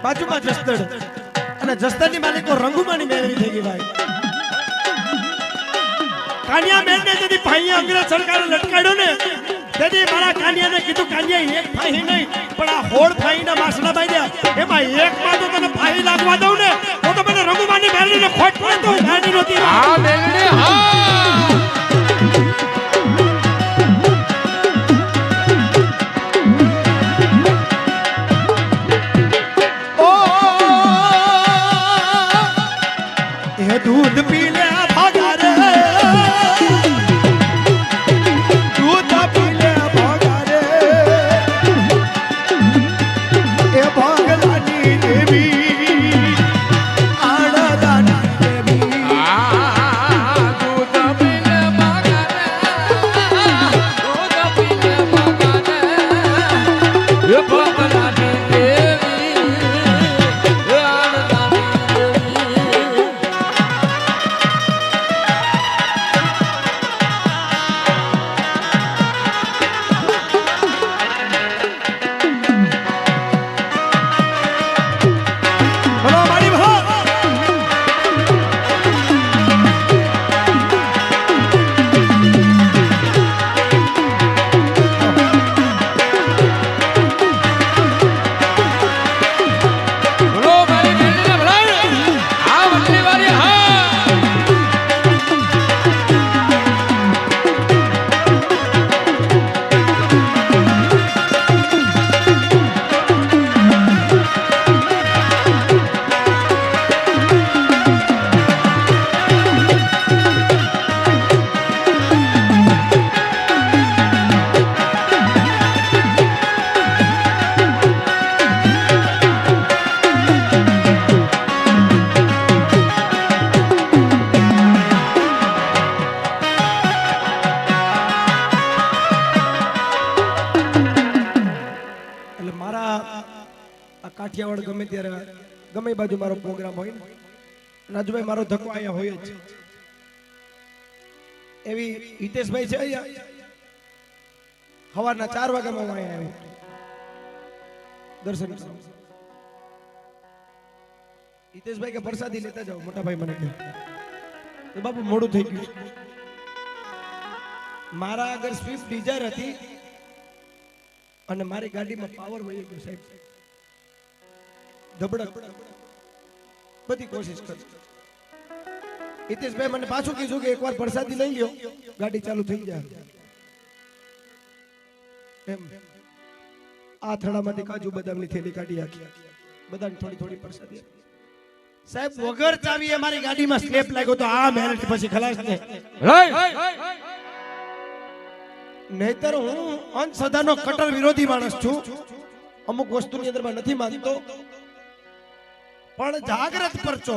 બાજુમાં જસદણ અને જસદણની માલિકો રંગુમાની મેળવી થઈ ગઈ ભાઈ. કાનિયા બેન ને તેથી ભાઈએ અંગ્રેજ સરકારે લટકાડ્યો ને તેથી મારા કાનિયાને કીધું કાનિયા એક ફાહી નહીં પણ આ હોળ ફાહીના માસણા બાંધ્યા એમાં એક માં તો તને ફાહી લાગવા દઉં ને તો મને રંગુમાની મેળવીને ખોટ પડે તો ગાડી નહોતી. હા બેગડે હા दूध पी ले भागा रे दूध पी ले भागा रे ए भागलानी देवी आड़दानी देवी दूध पीले भागा रे दूध पीले भागा रे ये भगलानी देवी आड़दानी देवी. बोलो मारी भाग બોલો મારી બેનને ભલાઈ આ વટલી વાળી હા એટલે મારા આ કાઠિયાવાડ ગમે ત્યારે ગમે બાજુ મારો પ્રોગ્રામ હોય ને રાજુભાઈ મારો ધક્કો અહીંયા હોય જ એવી હિતેશભાઈ છે અહીંયા સવારના 4 વાગ્યામાં હું અહીંયા આવ્યો દર્શન કરવા. હિતેશભાઈ કે પ્રસાદી લેતા જાઓ મોટા ભાઈ મને કહે તો બાપુ મોડું થઈ ગયું. મારા આગળ સ્વિફ્ટ ડિઝાયર હતી અને મારી ગાડીમાં પાવર વહી ગયો સાહેબ. ધબડક બધી કોશિશ કરી. હિતેશભાઈ મને પાછું કીધું કે એકવાર પ્રસાદી લઈ લ્યો ગાડી ચાલુ થઈ જાય એમ. આ થડામાંથી કાજુ બદામની થેલી કાઢી આખી બધાને થોડી થોડી પ્રસાદી સાહેબ. વગર ચાવીએ મારી ગાડીમાં સ્લેપ લાગ્યો તો આ મહેનત પછી ખલાસ ને નહીતર હું અંધશ્રદ્ધાનો કટ્ટર વિરોધી માણસ છું. અમુક વસ્તુની અંદરમાં નથી માનતો પણ જાગ્રત પરચો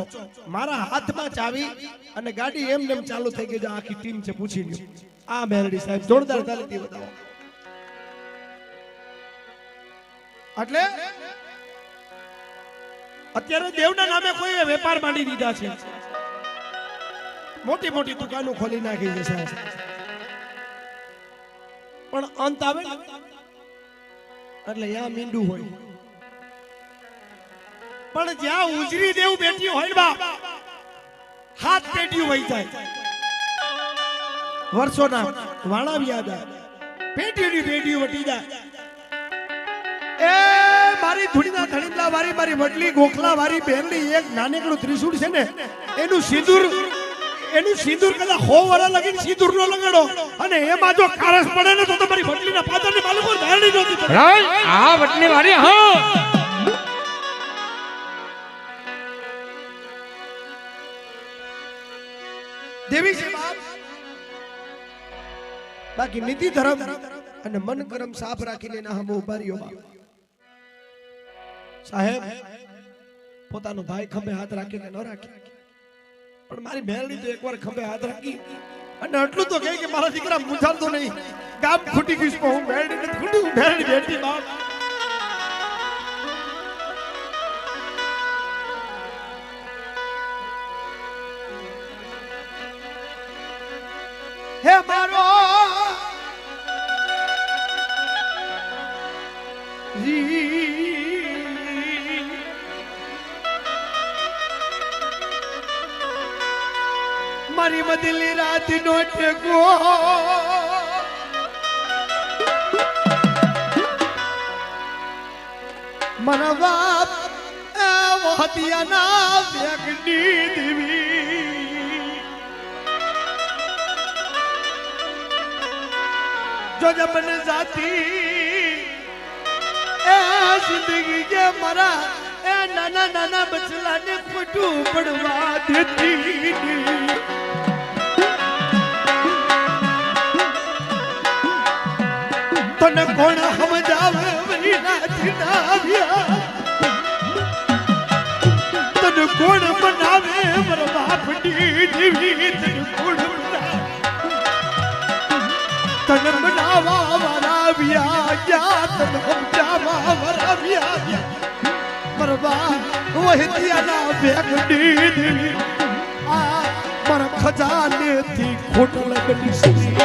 મારા હાથમાં ચાવી અને ગાડી એમ નેમ ચાલુ થઈ ગઈ. આખી ટીમ છે પૂછી લ્યો. આ મેલડી સાહેબ જોરદાર તાલીથી બતાવો. એટલે અત્યારે દેવના નામે કોઈ વેપાર માંડી દીધા છે. મોટી મોટી દુકાનો ખોલી નાખી છે સાહેબ. પણ અંત આવે ને એટલે યા મીંડું હોય. પણ જ્યાં ઉજરી દેવ બેઠી હોય ને બાપ હાથ પેઢીઓ વહી જાય. વર્ષોના વાણા યાદ આવે પેઢીઓની પેઢીઓ વટી જાય. એ મારી ધૂળીના ધણીલા વારી મારી વડલી ગોખલા વારી બેરલી એક નાનકડું ત્રિશૂળ છે ને એનું સિંદૂર કદાચ 100 વર્ષ લગીને સિંદૂર નો લગાડો અને એમાં જો કારસ પડે ને તો તમારી વડલીના પાદરની માલુકો ધારણી નહોતી પડે. આ વટલી વાળી હા દેવી છે બાપ. બાકી નીતિ ધર્મ અને મન કરમ સાફ રાખીને એના હમ ઉભા રહ્યો બાપ. સાહેબ પોતાનો ભાઈ ખંભે હાથ રાખીને ન રાખે પણ મારી બહેનની તો એકવાર ખંભે હાથ રાખી અને આટલું તો કહે કે મારા દીકરા મૂંઝાતો નહીં. ગામ ખૂટી ગયું હું બહેનની નથી ખૂટી હું બહેનની બેઠી બાપ. હે મારો મારી મદલી રાત નો ટેકો મારા બાપ વહતિયાના વ્યગની દેવી જો જબન જાતી એ જિંદગી કે મારા એ નાના નાના બચલાને ખોટું પડવા દેતી તને કોણ સમજાવે વળી નાથી નાવ્યા તને કોણ બનાવે મારા બાપની દેવી તને કોણ તને બનાવવા વરાવ્યા ગયા તને સમજાવવા વરાવ્યા ગયા મારા બાપ વહેતિયાના ભેગની દેવી આ મારા ખજાનેથી ખોટલ બની સકી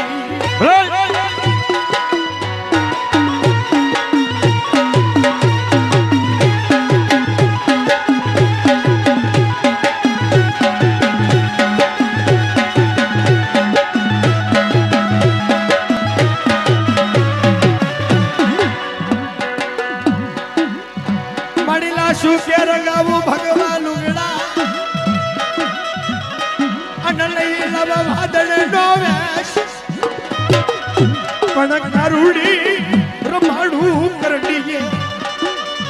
શું કે રંગાવું ભગવાન લુગડા અને લઈ લાવા વાદળ નો વેશ પણ કરુડી રમાડું કરડીએ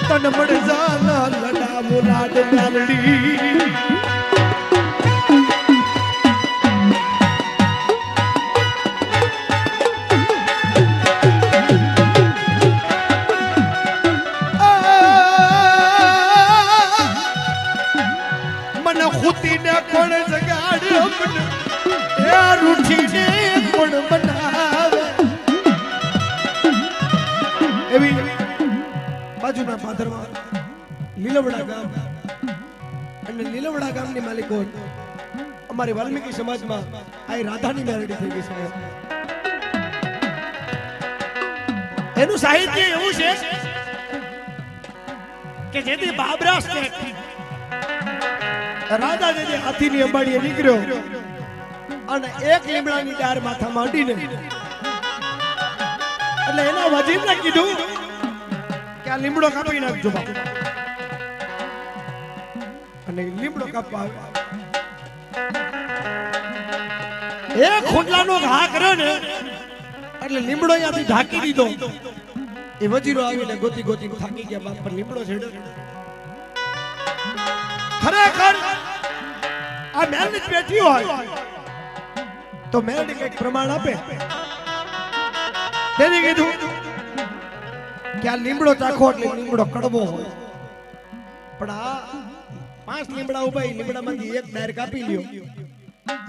તન મળ જાલ લડાવો લાડ લાલડી ખૂતીને કોણ જગાડ્યો એ રૂઠીને કોણ બનાવે એવી બાજુના પાદરમાં લીલવડા ગામ અને લીલવડા ગામની માલિકો અમારી વાલ્મીકી સમાજમાં આ રાધાની મેલડી થઈ ગઈ છે એનું સાહિત્ય એવું છે કે જેથી બાબરા સ્ટેટ રાધા જે હાથીની અંબાડીએ નીકળ્યો અને એક લીમડાની ડાર માથા માંડીને એટલે એના વજીરને કીધું કે આ લીમડો કાપી નાખજો બાપુ અને લીમડો કાપવા આવ્યો એક ખોટલાનો ઘા કર્યો ને એટલે લીમડો અહીંયાથી ઢાંકી દીધો એ વજીરો આવીને ગોતી ગોતી થાકી ગયા બાપ પર લીમડો છેડ્યો ખરેખર આ મેલની બેઠી હોય તો મેલની કઈક પ્રમાણ આપે તેને કીધું કે આ લીમડો ચાખો એટલે લીમડો કડવો હોય પણ આ 5 લીમડા ઉભા લીમડામાંથી એક ડાયર કાપી લ્યો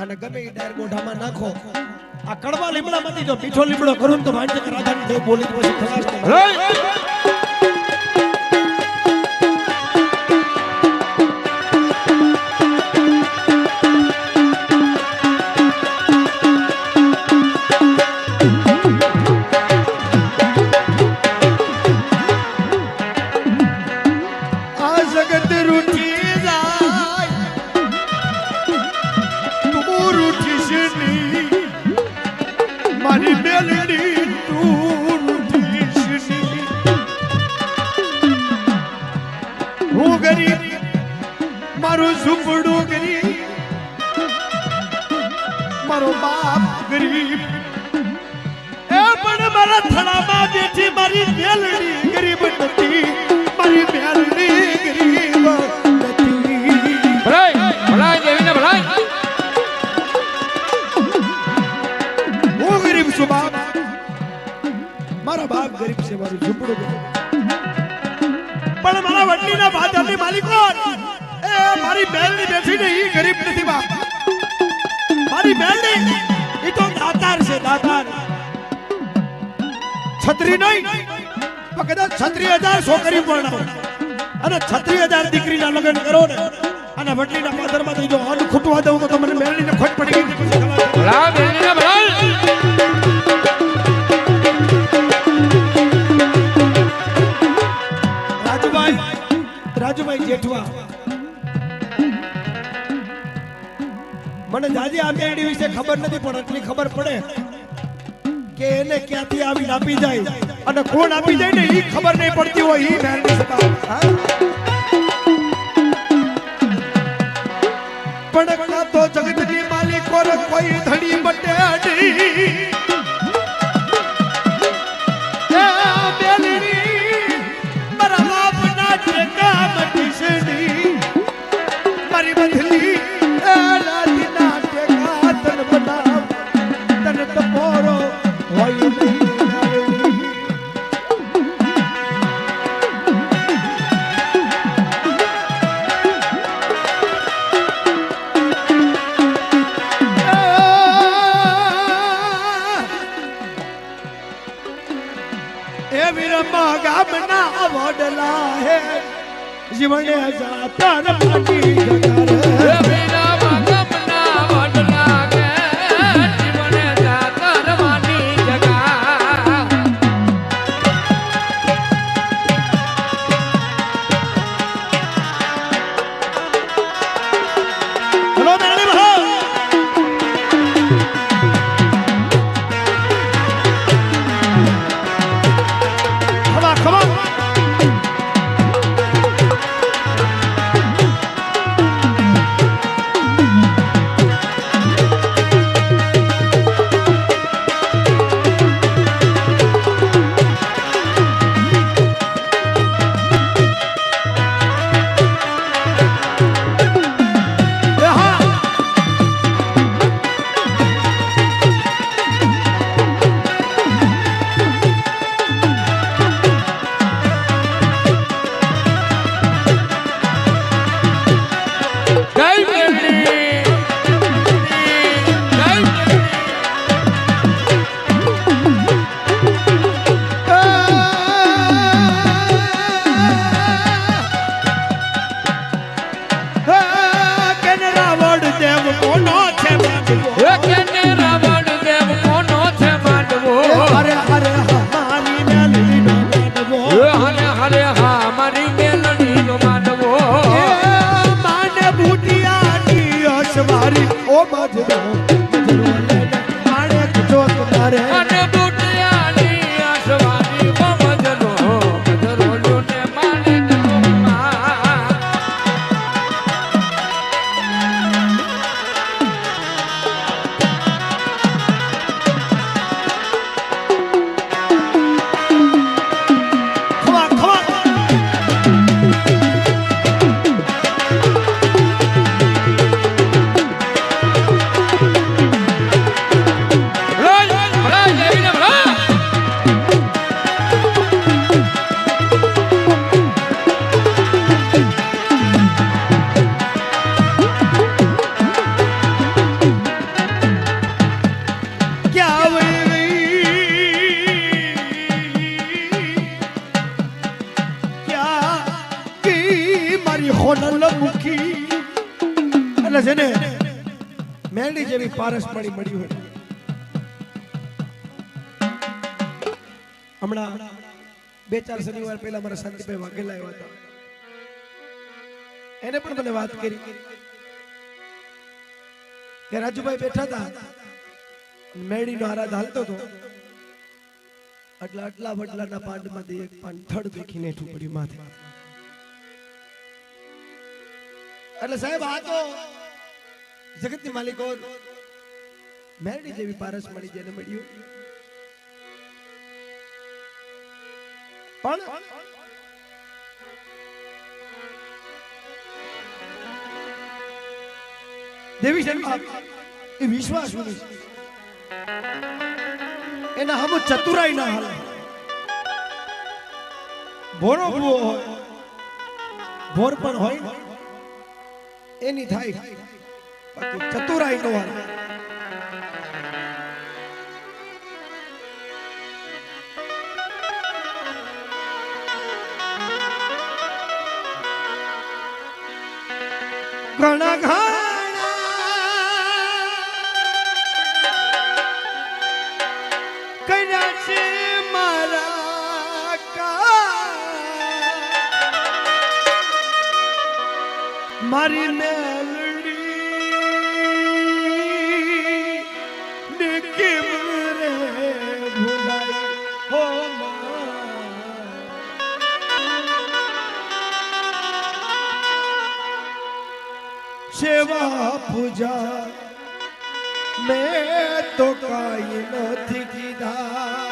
અને ગમે એ ડાયર મોઢામાં નાખો આ કડવા લીમડામાંથી જો મીઠો લીમડો કરું તો વાંચે રાધાની દેવ બોલી પછી ખલાસ મારું ઝૂંપડું ગરીબ મારો બાપ ગરીબ એ પણ મારા થડામાં બેઠી મારી મેલડી ગરીબ નથી મારી મેલડી ગરીબ નથી ભલાઈ ભલાઈ દેવીને ભલાઈ હું ગરીબ છું બાપ મારા બાપ ગરીબ છે મારું ઝૂંપડું ગરીબ પણ મારા વડલીના ભાદરની માલિકો મારી બેલની બેઠી ને ઈ ગરીબ નથી બાપ મારી બેલની ઈ તો દાતાર છે દાતાર છત્રી નહીં તો કદાચ 36,000 છોકરી પરણાવો અને 36,000 દીકરીના લગ્ન કરો ને અને વડલીના પાદરમાં જો અન્ન ખૂટવા દઉં તો મને બેલની ખોટ પડી ગઈ પછી ભલા બેલની ભલા રાજુભાઈ જેઠવા મને જાજી આ મેડી વિશે ખબર નથી પણ એટલી ખબર પડે કે એને ક્યાંથી આવીને આપી જાય અને કોણ આપી જાય ને એ ખબર નહીં પડતી હોય ઈ મેરડી સભા પણ કા તો જગતની માલિકો રે કોઈ ધણી બટેડી એ બેલડી મારા બાપના ટેકા મટીસડી મારી બદલી એ લાદીના ટેકા તન બનાવ તન તપોરો હોય નહીં ગામના વડલા હે જીવને જાતર માટી જગર વીરા ગામના વડલા કે જીવને જાતર માટી જગા ચલો મેરડી ભાઈ Come on! ओ मजरो माणे चोक मारे અને બુટિયાની આસવાની મજરો લોને માને ચોકમાં મેરડી જેવી પારસ મળી મળી હોય હમણાં 2-4 શનિવાર પહેલા મારા શાંતિભાઈ વાઘેલા આવ્યા હતા એને પણ મને વાત કરી કે રાજુભાઈ બેઠા હતા મેરડીનો આરાધ હાલતો હતો આટલા વડલાના પાંડમાંથી એક પાન થડ દેખીને હેઠું પડ્યું માથે એટલે સાહેબ આ તો જગતની માલિકો મેરડી જેવી પારસ મળી જેને મળ્યું પણ દેવી શર્મા એ વિશ્વાસ હોય એના હમ ચતુરાઈ ના હાલે ભોરો ભૂવો હોય ભોર પણ હોય એની થાય બાકી ચતુરાઈ નો હાલે ઘણા ઘણા કર્યા છે મારા મારી મેલડી સેવા પૂજા મેં તો કાંઈ નથી કીધા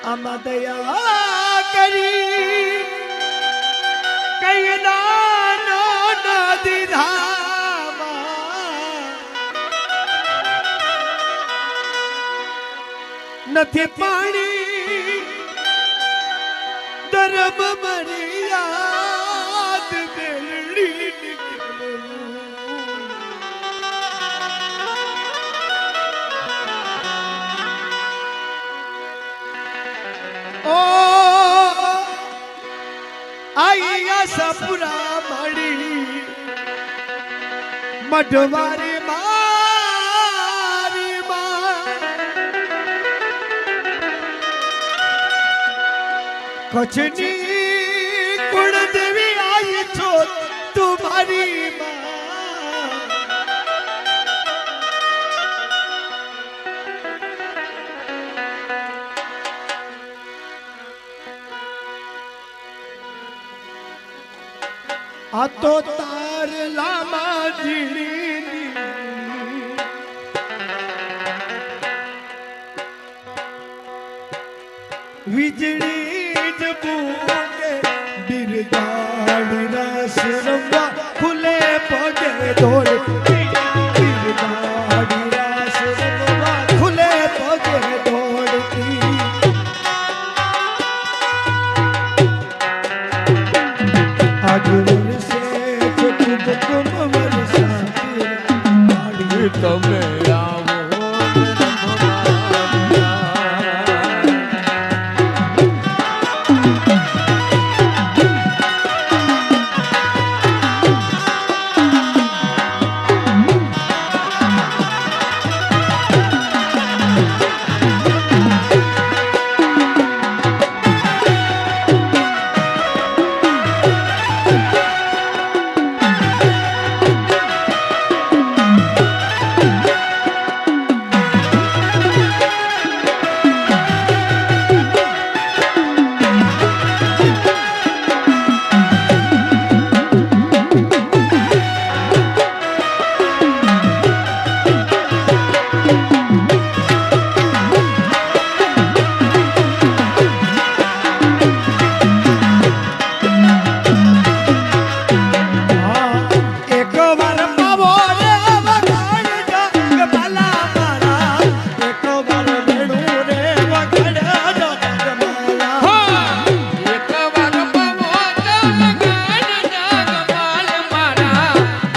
આમાં દયા કરી કઈ દાનો ન દીધા નથી પાણી ધર્મ મર્યાદ બેલડી ઓ આયા સપુરા મળી મઢવારી મારી માં કચ્છની કુળદેવી આવી છો તુમારી માં આ તો તાર લામા જીણી વીજળી જ બૂકે બિરદાડી રસ રમવા ખુલે પગે દોડ બિરદાડી રસ રમવા ખુલે પગે દોડતી આજ વર્ષે કુમ વરસાતી તમે આવો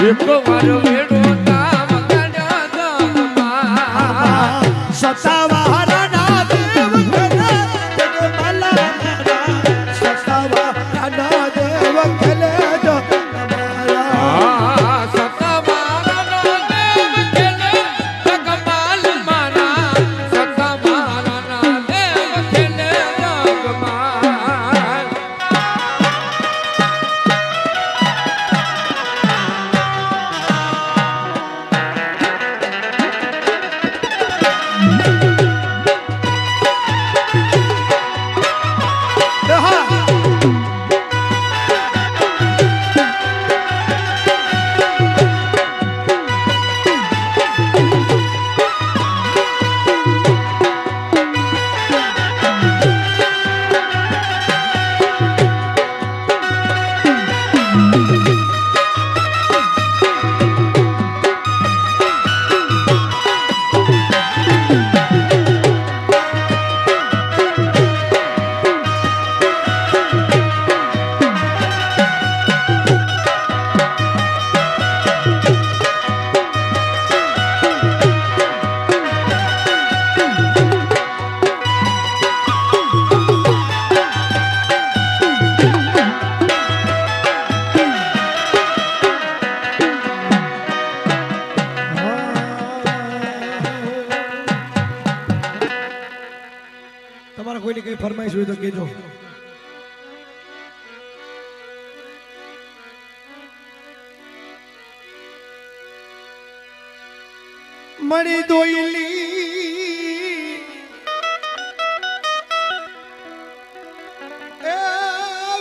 એક વાર વેડો તામ કાઢા દગમાં સતાવારા ના દેવ ખલે જગમાલા મારા સતાવારા ના દેવ ખલે જગમાલા સતાવારા ના દેવ ખેલે જગમાલ મારા સતાવારા ના દેવ ખેલે જગમાલ તમારા કોઈને કઈ ફરમાઈશ હોય તો કહેજો મણી દોયલી એ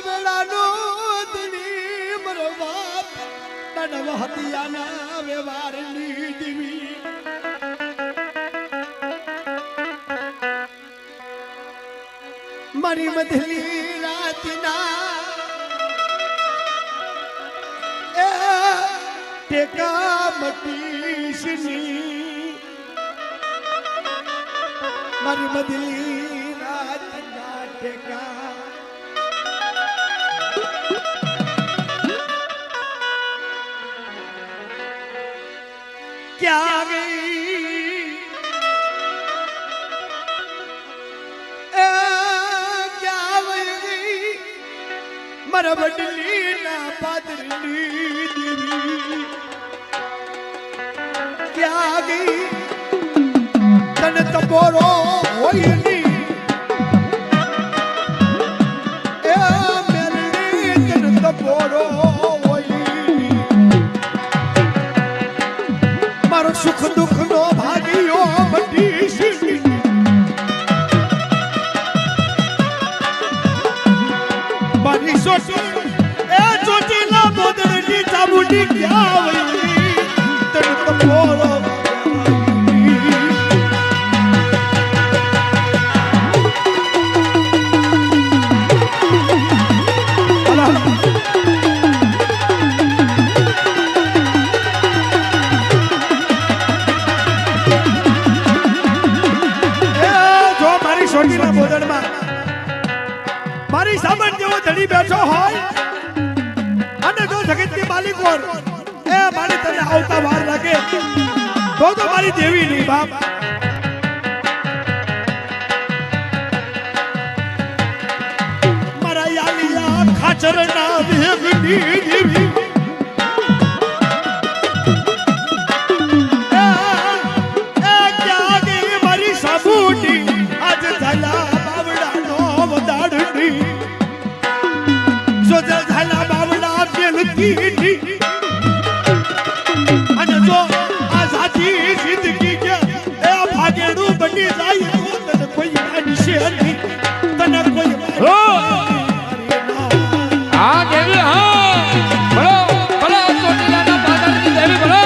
વેળાનો ધણી મરવા માનવ હતિયાના વ્યવહારની દીવી મારી મધલી રાતના એ ટેકા મટીશની મારી મધલી રાતના ટેકા ક્યાં ગઈ ક્યાં ગઈ મારા વડલી ના પાદરની દેવી ક્યાં ગઈ તને તપોરો હોય ની એ મેલડી તને તપોરો સુખ દુઃખ નો ભાગીઓ બધી મારી સોટી એ ચોટીલા બોદડની ચામુંડી ક્યાં વઈ તને તો બોલો મારી સામાન જેવો ધણી બેઠો હોય અને જો જગતની માલિક હોય એ મારી તને આવતા વાર લાગે તો મારી દેવી નહીં બાપ મારા યાલિયા ખાચરના વેગની દેવી ક્યાં ગઈ મારી સાબુની આજ ઝાલા અને જો આ સાચી જિંદગી કે એ ભાગેડું બની જાય તો તને કોઈ માનશે નહીં તને કોઈ હા દેવી હા બોલો બોલો ચોટીલાના પાદરની દેવી બોલો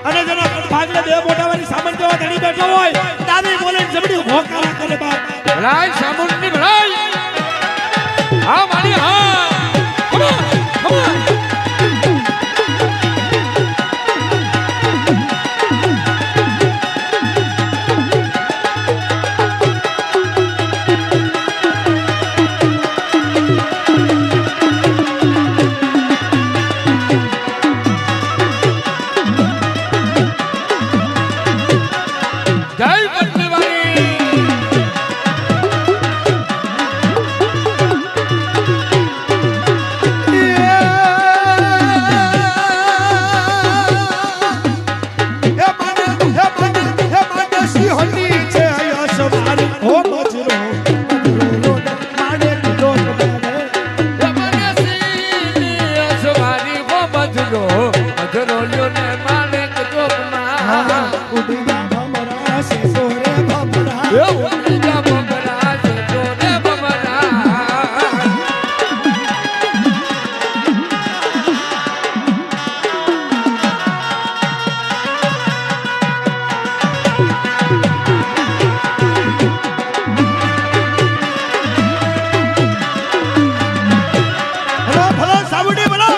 અને જેનો ભાગલે બે મોટાવાળી સામાન જેવો ધણી બેઠો હોય તારી બોલે જબડી હોકારા કરે બાપ ભલાઈ સામુંડની ભલાઈ હા મારી હા કમ ઓન રોલ્યો ને માણેક ચોકમાં ઉડીના ભમરા છે સોરે ભમરા ઉડીના ભમરા છે સોરે ભમરા ભલો સાબુડી ભલો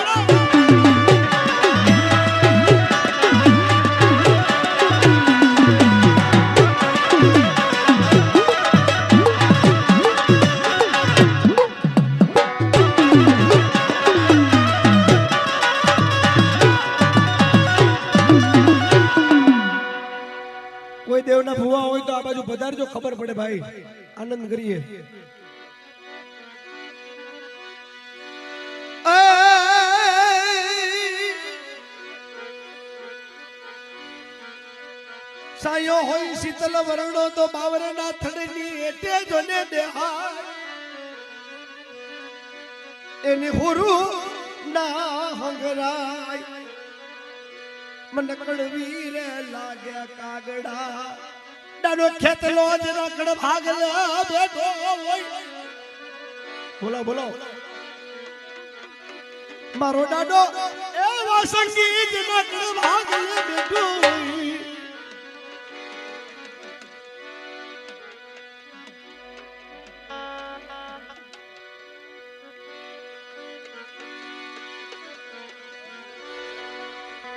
કોઈ દેવના ભુવા હોય તો આ બાજુ પધારજો ખબર પડે ભાઈ આનંદ કરીએ સાયો હોય શીતલ વરણો તો બાવરના થડની એટે જોને દેહાય એની હુરુ ના હંગરાય મને કડવી રે લાગ્યા કાગડા ડાનો ખેતલો જ રકડ ભાગલ બેઠો હોય બોલો બોલો મારો ડાડો એવા સંગીત રકડ ભાગલ બેઠો હોય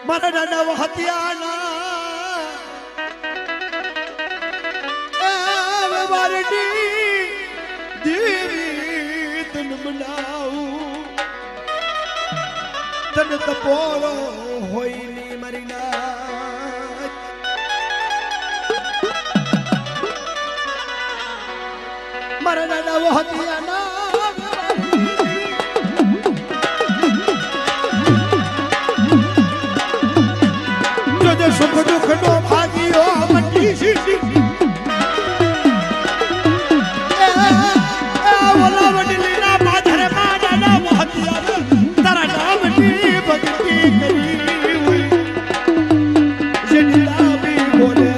મારા દાદા વહતિયાના વારડી દેવી તન બનાવું તન તપોળો હોય ની મારી ના મારા દાદા વહતિયાના સુખ દુઃખ નો ભાગીઓ મંડી સીધી ઓલા વડલી ના પાથરે માડા મોહતિયા તારા નામની ભક્તિ કરી જેની લાવી બોલે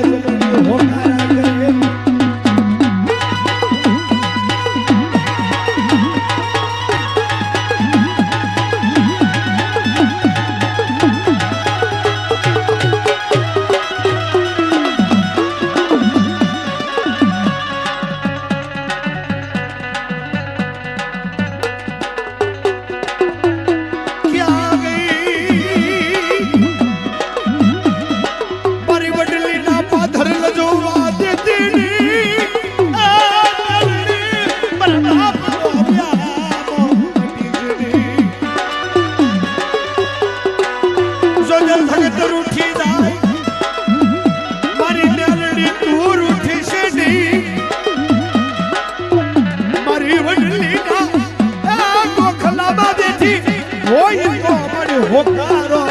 જમણી હોકારા કરે હોકારો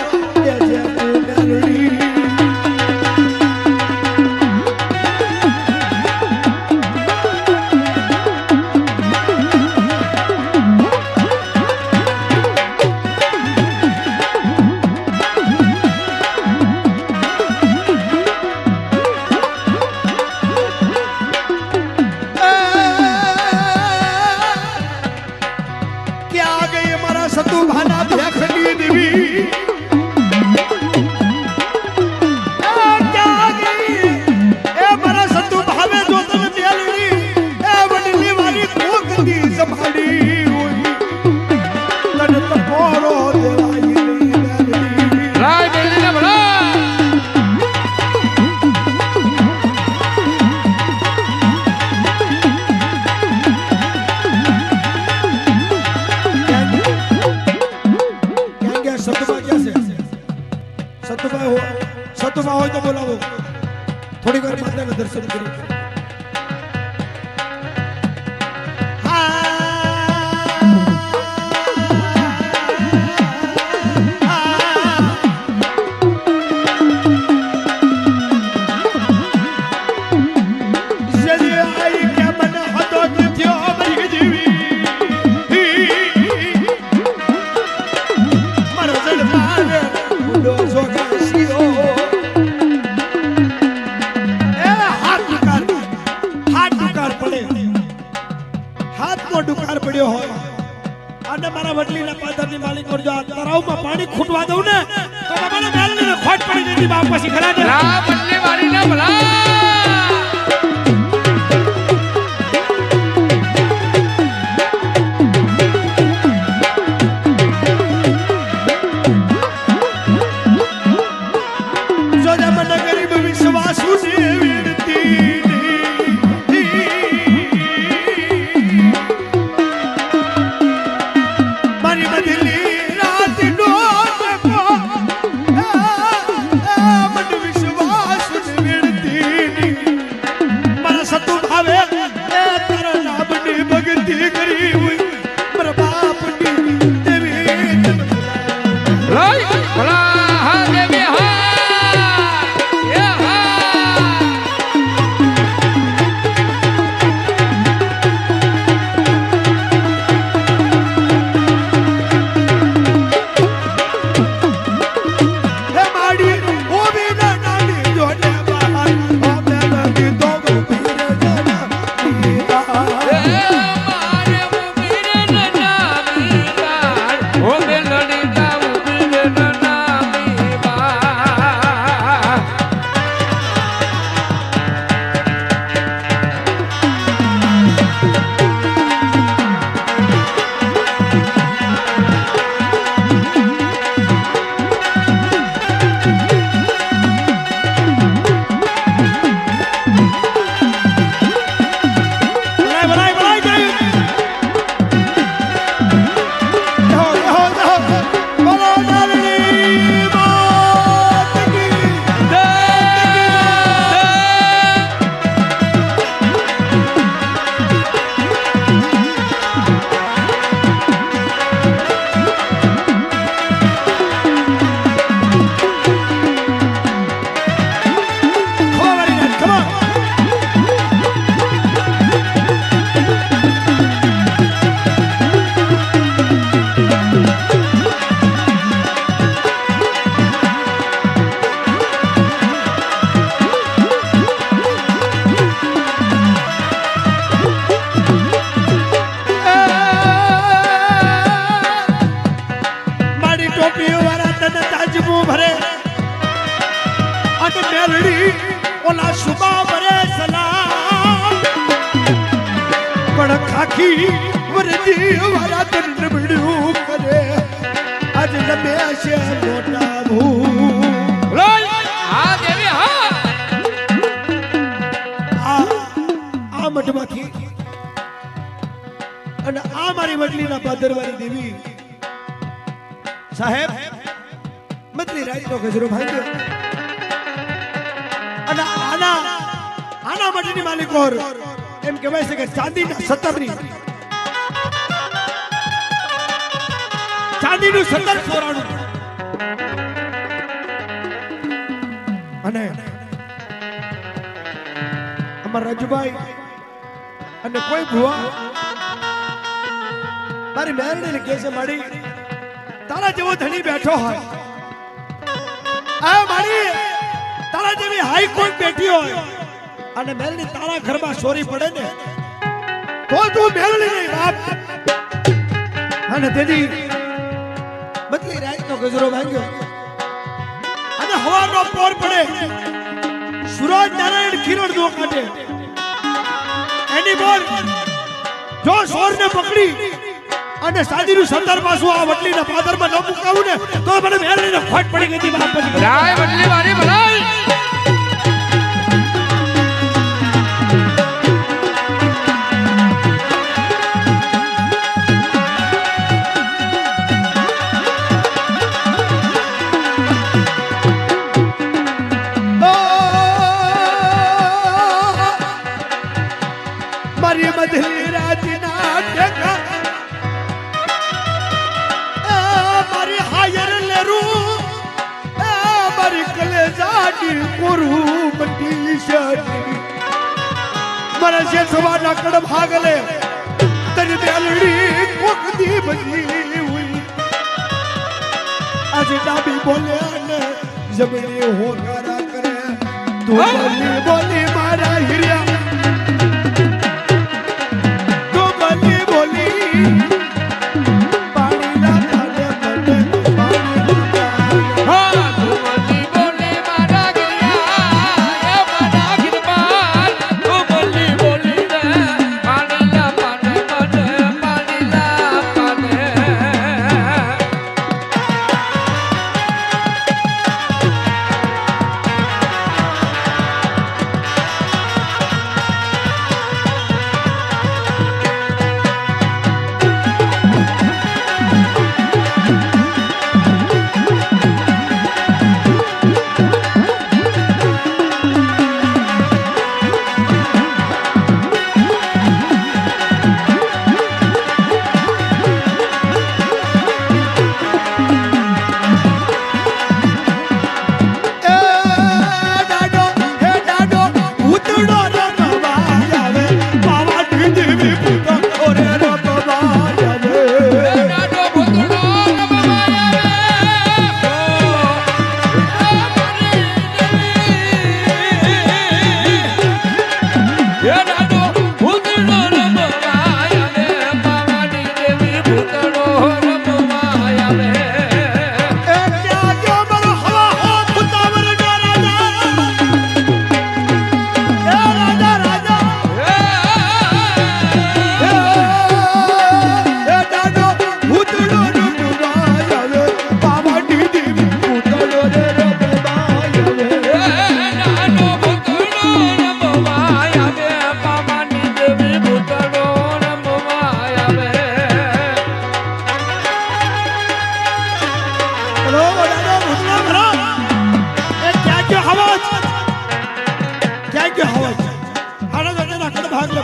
જે પુનરડી ક્યાં ગઈ મારા સતુ ભાના ભેખડી દેવી ક્યાં ગઈ એ મારા સતુ ભાવે જો તને મેલડી એ વડલી વાળી કોકતી સંભાળી તને તપોરો દેવાઈ મેલડી રાય બેલીને ભલા સતુમાં હોય તો બોલાવો થોડી વાર માતાના દર્શન કરી બુડો જોગેશીઓ એ હાથ ડુકાર પડે હાથનો ડુકાર પડ્યો હોય અને મારા વડલીના પાદરની માલિક કરજો આ તળાવમાં પાણી ખૂટવા દઉં ને તો બાબાને મેલને ખોટ પડી જતી બાપ પછી ખરા દે લા બદલી વાળી ના ભલા ખાખી વરદી વાળા તન બડ્યું કરે આજ લબે છે મોટા ભૂ હા દેવી હા આ મઠમાંથી અને આ મારી વડલીના પાદરવાળી દેવી સાહેબ મતલી રાઈનો ગજરો ભાંગ્યો અને આના મઠની માલિકો એમ કહેવાય છે કે ચાંદીનું સત્તર ચોરાણું અને અમારા રાજુભાઈ અને કોઈ ભુવા મારી મેરડીને કહે છે મારી તારા જેવો ધણી બેઠો હોય આ મારી તારા જેવી હાઈકોર્ટ બેઠી હોય અને મેલની તારા ઘરમાં ચોરી પડે ને તો તું મેલની નહીં બાપ અને તેથી બદલી રાતનો ગજરો ભાંગ્યો અને હવાનો પોર પડે સૂરજ નારાયણ કિરણ દો કાઢે એની બોલ જો સોરને પકડી અને સાદીનું સંદર પાછું આ વડલીના પાદરમાં ન મુકાવું ને તો મને મેલની ખોટ પડી ગઈ બાપ પછી રાય વડલી વાળી ભલાઈ મધલી રાતના ટેકા મારી હાયર લેરું મારી કલેજાની કોરું બટી શરી મારા છે સવારના કડ ભાગલે તરી બેલડી કોકદી બજી હુઈ આજે ડાબી બોલે જબરી હોકારા કરે તું બોલી બોલી મારા હીરા તું બોલી બોલી પાણીના કાંઠે કાંઠે પાણી હા તું બોલી બોલી મારા ગયા એ મારા ગિરબાર તું બોલી બોલી રે પાણીલા પાને પાને પાણીલા પાને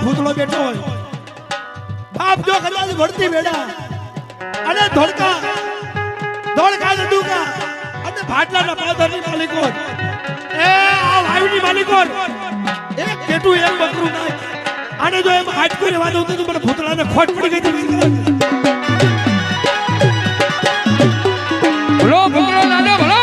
ભૂતળો બેઠો હોય બાપ જો કદાચ વળતી બેડા અને ધોળકા ને ડુકા અને ભાટલાના પાદરની માલિકો એ આ વાયુની માલિકો એક કેટું એક બકરું નાય આને જો એમ હાટકો રેવા દઉં તો મને ભૂતળાને ખોટ પડી ગઈ હતી બોલો ભૂતળો લાડો બોલો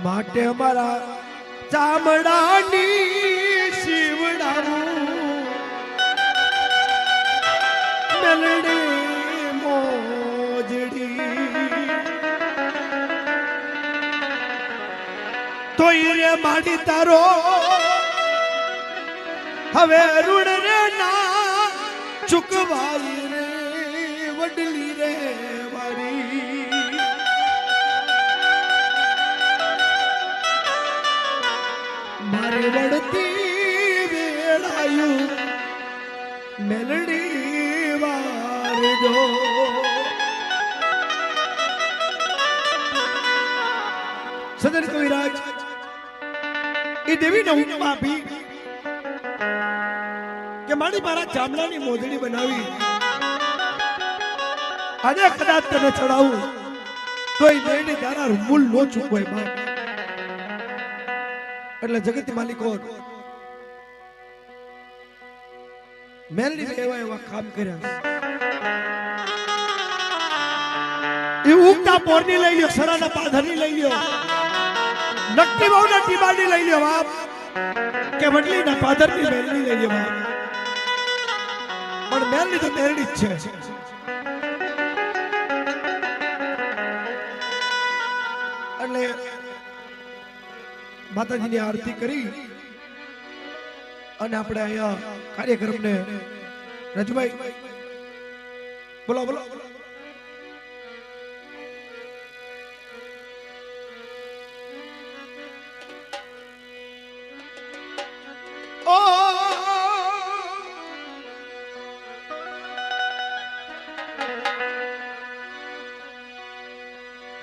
માટે અમારા ચામડાની શિવડાવું મેલડી મોજડી તો રે માડી તારો હવે ઋણ રે ના ચૂકવાઈ રે વડલી રે વારી વળતી વેળાયું મેલડી વારજો સદન કવિરાજ એ દેવીને હુકમ આપી કે મારી મારા ચામડાની મોજડી બનાવી આજે કદાચ તને ચડાવું તો એ મેળની તારા મૂળ નો ચૂકવાય બાપ. એટલે જગત માલિકો મેલડી એવા એવા કામ કર્યા. એ ઉગતા પોરની લઈ લ્યો, સરાના પાધરની લઈ લ્યો, નકટી બહુના ટીબાની લઈ લ્યો બાપ, કે વડલીના પાધરની મેલડી લઈ લ્યો બાપ. પણ મેલડી તો મેલડી જ છે. એટલે માતાજીની આરતી કરી અને આપણે અહીંયા કાર્યક્રમને રજભાઈ બોલો બોલો ઓ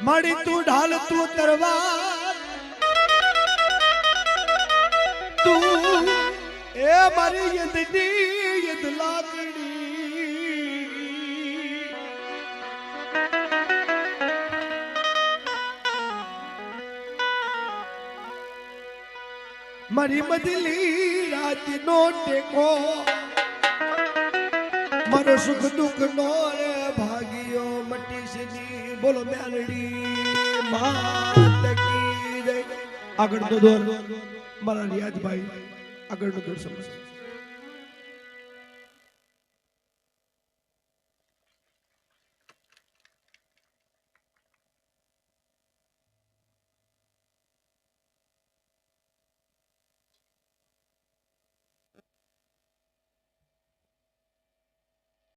માડી તું ઢાલ તું તરવાર તું એ મારી યદની યદ લાકડી મારી મદલી રાત નો ટેકો મારો સુખ દુઃખ નો રે ભાગ્યો મટી સની બોલો મેલડી માત કી જય. આગળ તો દોર મારા રિયાજભાઈ આગળનો દોર સમજ.